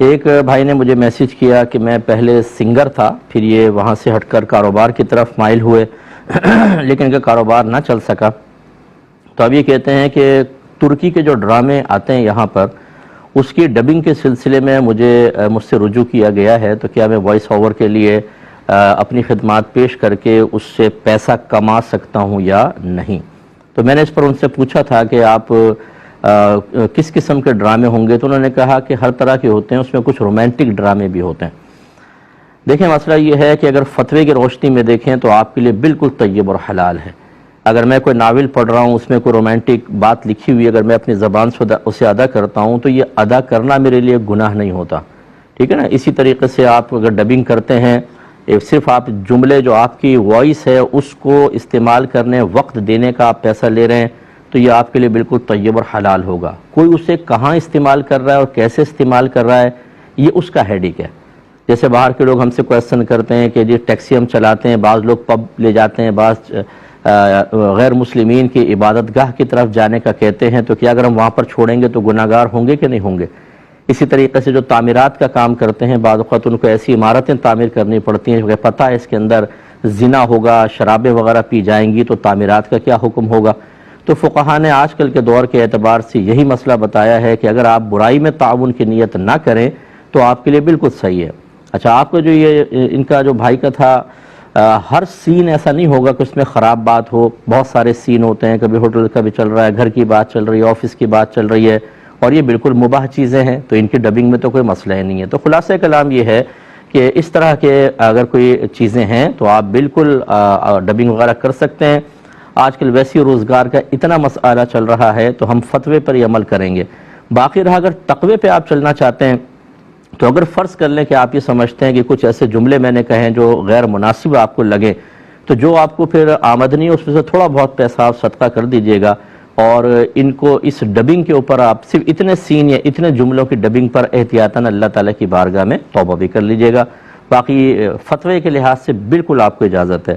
ایک بھائی نے مجھے میسیج کیا کہ میں پہلے سنگر تھا، پھر یہ وہاں سے ہٹ کر کاروبار کی طرف مائل ہوئے لیکن ان کا کاروبار نہ چل سکا، تو اب یہ کہتے ہیں کہ ترکی کے جو ڈرامے آتے ہیں یہاں پر اس کی ڈبنگ کے سلسلے میں مجھ سے رجوع کیا گیا ہے، تو کیا میں وائس اوور کے لیے اپنی خدمات پیش کر کے اس سے پیسہ کما سکتا ہوں یا نہیں؟ تو میں نے اس پر ان سے پوچھا تھا کہ آپ کس قسم کے ڈرامے ہوں گے، تو انہوں نے کہا کہ ہر طرح کے ہوتے ہیں، اس میں کچھ رومانٹک ڈرامے بھی ہوتے ہیں۔ دیکھیں مسئلہ یہ ہے کہ اگر فتوے کی روشنی میں دیکھیں تو آپ کے لیے بالکل طیب اور حلال ہے۔ اگر میں کوئی ناول پڑھ رہا ہوں، اس میں کوئی رومانٹک بات لکھی ہوئی، اگر میں اپنی زبان سے اسے ادا کرتا ہوں تو یہ ادا کرنا میرے لیے گناہ نہیں ہوتا، ٹھیک ہے نا؟ اسی طریقے سے آپ اگر ڈبنگ کرتے ہیں، صرف آپ جملے جو آپ کی وائس ہے اس کو استعمال کرنے، وقت دینے کا آپ پیسہ لے رہے ہیں، تو یہ آپ کے لیے بالکل طیب اور حلال ہوگا۔ کوئی اسے کہاں استعمال کر رہا ہے اور کیسے استعمال کر رہا ہے یہ اس کا ہیڈک ہے۔ جیسے باہر کے لوگ ہم سے کویسچن کرتے ہیں کہ جی ٹیکسی ہم چلاتے ہیں، بعض لوگ پب لے جاتے ہیں، بعض غیر مسلمین کی عبادت گاہ کی طرف جانے کا کہتے ہیں، تو کیا اگر ہم وہاں پر چھوڑیں گے تو گناہ گار ہوں گے کہ نہیں ہوں گے؟ اسی طریقے سے جو تعمیرات کا کام کرتے ہیں، بعض اوقات ان کو ایسی عمارتیں تعمیر کرنی پڑتی ہیں کہ پتہ ہے اس کے اندر زنا ہوگا، شرابیں وغیرہ پی جائیں گی، تو تعمیرات کا کیا حکم ہوگا؟ تو فقہاء نے آج کل کے دور کے اعتبار سے یہی مسئلہ بتایا ہے کہ اگر آپ برائی میں تعاون کی نیت نہ کریں تو آپ کے لیے بالکل صحیح ہے۔ اچھا، آپ کو جو یہ ان کا جو بھائی کا تھا، ہر سین ایسا نہیں ہوگا کہ اس میں خراب بات ہو، بہت سارے سین ہوتے ہیں، کبھی ہوٹل کا بھی چل رہا ہے، گھر کی بات چل رہی ہے، آفس کی بات چل رہی ہے، اور یہ بالکل مباح چیزیں ہیں، تو ان کی ڈبنگ میں تو کوئی مسئلہ ہی نہیں ہے۔ تو خلاصہ کلام یہ ہے کہ اس طرح کے اگر کوئی چیزیں ہیں تو آپ بالکل ڈبنگ وغیرہ کر سکتے ہیں۔ آج کل ویسی روزگار کا اتنا مسئلہ چل رہا ہے تو ہم فتوے پر ہی عمل کریں گے۔ باقی رہا اگر تقوی پہ آپ چلنا چاہتے ہیں تو اگر فرض کر لیں کہ آپ یہ سمجھتے ہیں کہ کچھ ایسے جملے میں نے کہیں جو غیر مناسب آپ کو لگے، تو جو آپ کو پھر آمدنی اس میں سے تھوڑا بہت پیسہ آپ صدقہ کر دیجئے گا، اور ان کو اس ڈبنگ کے اوپر آپ صرف اتنے سین یا اتنے جملوں کی ڈبنگ پر احتیاطاً اللہ تعالیٰ کی بارگاہ میں توبہ بھی کر لیجئے گا۔ باقی فتوے کے لحاظ سے بالکل آپ کو اجازت ہے۔